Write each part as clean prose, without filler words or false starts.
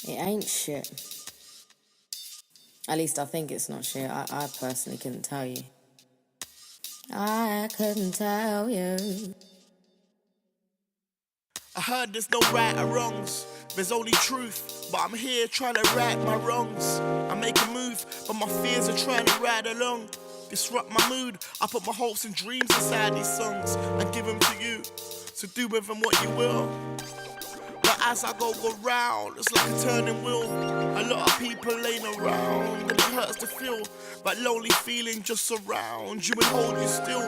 It ain't shit. At least I think it's not shit. I personally couldn't tell you. I couldn't tell you. I heard there's no right or wrongs, there's only truth. But I'm here trying to right my wrongs. I make a move, but my fears are trying to ride along. Disrupt my mood, I put my hopes and dreams inside these songs and give them to you. So do with them what you will. But as I go round, it's like a turning wheel. A lot of people ain't around, and it hurts to feel that lonely feeling just surround you and hold you still.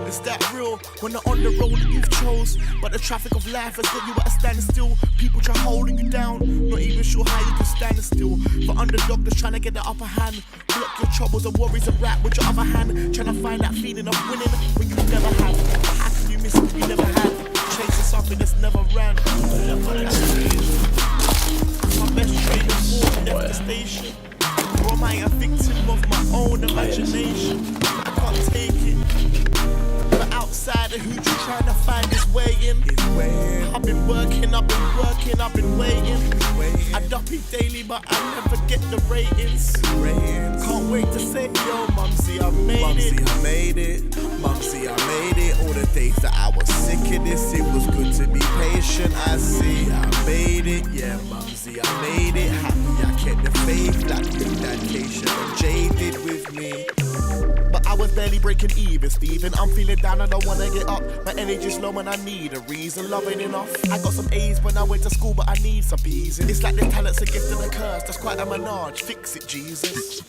Is that real? When they're on the road that you've chose, but the traffic of life has got you at a standstill. People try holding you down, not even sure how you can stand still. For underdog that's trying to get the upper hand. Block your troubles and worries and rap with your other hand. Trying to find that feeling of winning when you never had. But how can you miss what you never had? Chasing something that's never ran. That's my best trade of war left the station. Or am I a victim of my own imagination? I can't take it. But outside of who you trying to find his way in. I've been working, I've been waiting. I duppy daily, but I never get the ratings. Can't wait to say, yo, Mumsy, I made it. Mumsy, I made it. Mumsy, I made it. All the days that I was sick of this, it was good to be patient. I see, I made it. Yeah, Mumsy, I made it. Happy I kept the faith. Like you, that Keisha and jaded with me. But I was barely breaking even, Steven. I'm feeling down, I don't wanna get up. My energy's low and I need a reason. Love ain't enough. I got some A's when I went to school, but I need some B's. It's like the talent's a gift and a curse. That's quite a menage. Fix it, Jesus.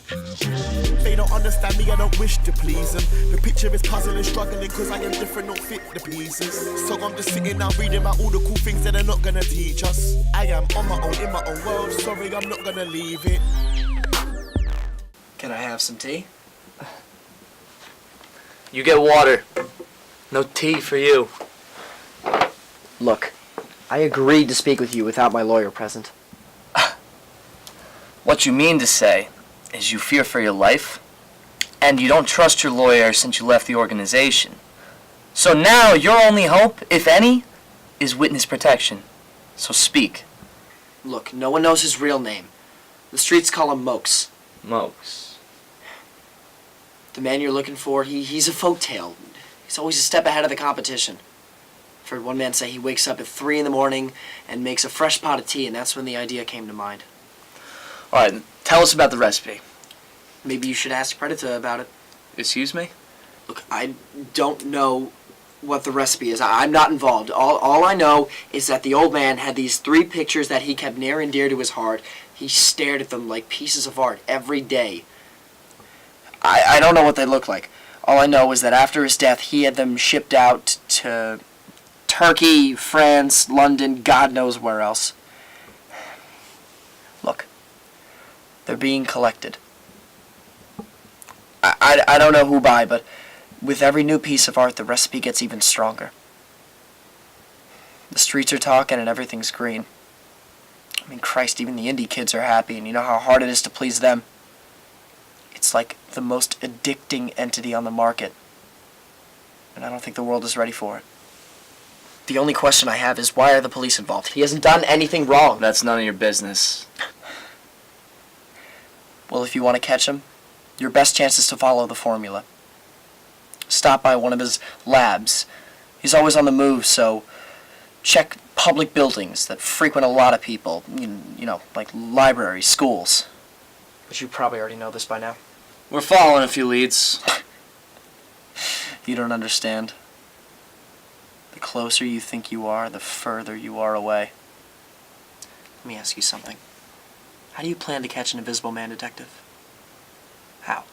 They don't understand me, I don't wish to please them. The picture is puzzling, struggling, cause I am different, don't fit the pieces. So I'm just sitting now reading about all the cool things that they're not gonna teach us. I am on my own, in my own world. Sorry, I'm not gonna leave it. Can I have some tea? You get water. No tea for you. Look, I agreed to speak with you without my lawyer present. What you mean to say is you fear for your life, and you don't trust your lawyer since you left the organization. So now your only hope, if any, is witness protection. So speak. Look, no one knows his real name. The streets call him Mokes. Mokes. The man you're looking for, he's a folktale. He's always a step ahead of the competition. I've heard one man say he wakes up at 3 in the morning and makes a fresh pot of tea, and that's when the idea came to mind. Alright, tell us about the recipe. Maybe you should ask Predator about it. Excuse me? Look, I don't know what the recipe is. I'm not involved. All I know is that the old man had these 3 pictures that he kept near and dear to his heart. He stared at them like pieces of art every day. I don't know what they look like. All I know is that after his death, he had them shipped out to Turkey, France, London, God knows where else. Look, they're being collected. I don't know who by, but with every new piece of art, the recipe gets even stronger. The streets are talking and everything's green. I mean, Christ, even the indie kids are happy, and you know how hard it is to please them. It's like the most addicting entity on the market, and I don't think the world is ready for it. The only question I have is, why are the police involved? He hasn't done anything wrong. That's none of your business. Well, if you want to catch him, your best chance is to follow the formula. Stop by one of his labs. He's always on the move, so check public buildings that frequent a lot of people. You know, like libraries, schools. But you probably already know this by now. We're following a few leads. You don't understand. The closer you think you are, the further you are away. Let me ask you something. How do you plan to catch an invisible man, detective? How?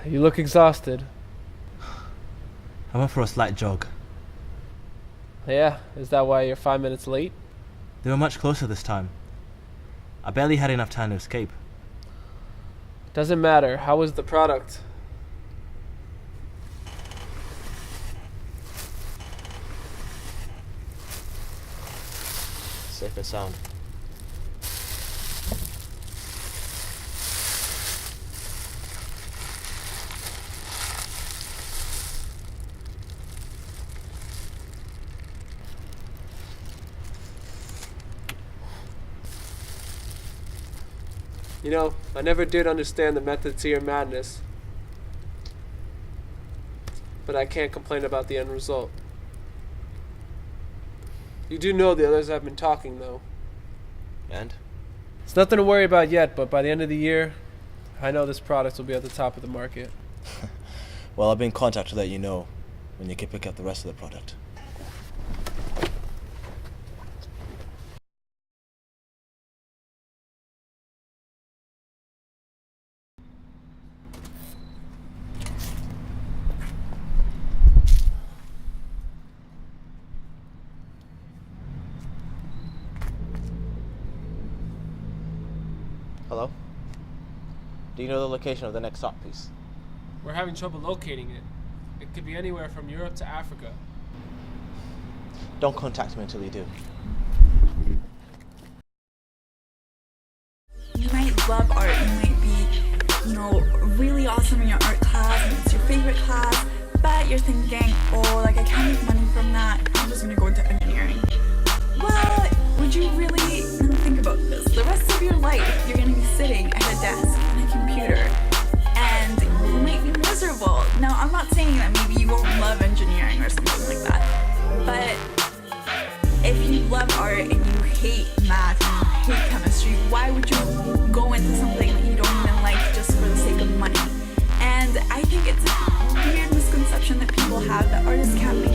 You look exhausted. I went for a slight jog. Yeah, is that why you're 5 minutes late? They were much closer this time. I barely had enough time to escape. Doesn't matter. How was the product? Safe and sound. You know, I never did understand the method to your madness. But I can't complain about the end result. You do know the others have been talking, though. And? It's nothing to worry about yet, but by the end of the year, I know this product will be at the top of the market. Well, I'll be in contact to let you know when you can pick up the rest of the product. Hello? Do you know the location of the next art piece? We're having trouble locating it. It could be anywhere from Europe to Africa. Don't contact me until you do. You might love art, you might be, really awesome in your art class, and it's your favorite class, but you're thinking, oh, I can't make money from that, I'm just gonna go into engineering. Well, would you really think about this? The rest of your life, you're gonna be sitting at a desk on a computer, and you might be miserable. Now, I'm not saying that maybe you won't love engineering or something like that, but if you love art and you hate math and you hate chemistry, why would you go into something that you don't even like just for the sake of money? And I think it's a weird misconception that people have that artists can't make